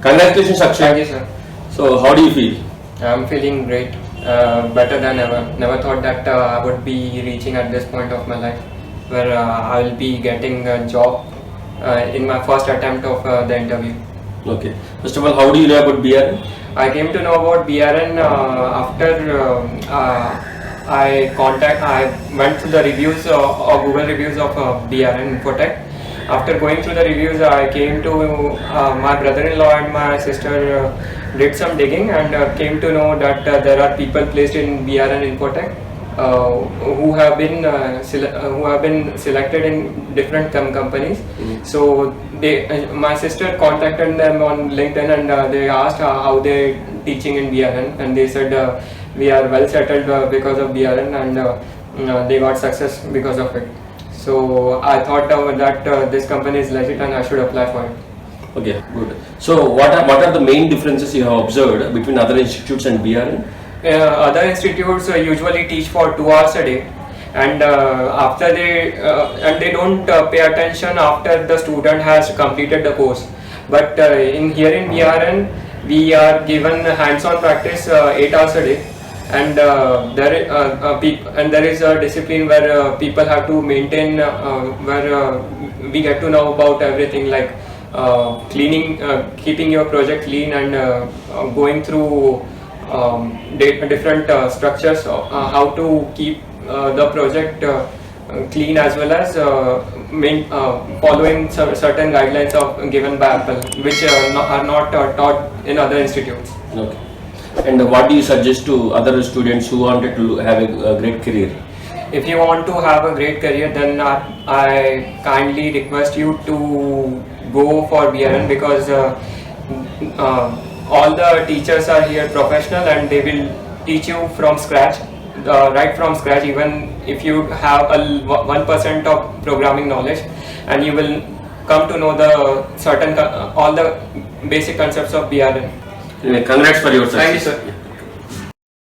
Congratulations, Akshay. Thank you, sir. So, how do you feel? I'm feeling great, better than ever. Never thought that I would be reaching at this point of my life, where I will be getting a job in my first attempt of the interview. Okay. First of all, how do you know about BRN? I came to know about BRN after I went through the reviews or Google reviews of BRN Infotech. After going through the reviews, I came to my brother-in-law and my sister did some digging and came to know that there are people placed in BRN Infotech who have been selected in different companies. So my sister contacted them on LinkedIn and they asked how they teaching in BRN, and they said we are well settled because of BRN, and they got success because of it. So I thought that this company is legit and I should apply for it. Okay, good. So, what are the main differences you have observed between other institutes and BRN? Other institutes usually teach for 2 hours a day, and after they don't pay attention after the student has completed the course. But in BRN, we are given hands-on practice 8 hours a day, and there is a discipline where people have to maintain, where we get to know about everything like cleaning, keeping your project clean, and going through different structures, how to keep the project clean, as well as following certain guidelines given by Apple, which are not taught in other institutes. Okay. And what do you suggest to other students who wanted to have a great career? If you want to have a great career, then I kindly request you to go for BRN, because all the teachers are here professional and they will teach you from scratch, right from scratch, even if you have a 1% of programming knowledge, and you will come to know all the basic concepts of BRN. Anyway, congrats for your success. Thank you, sir.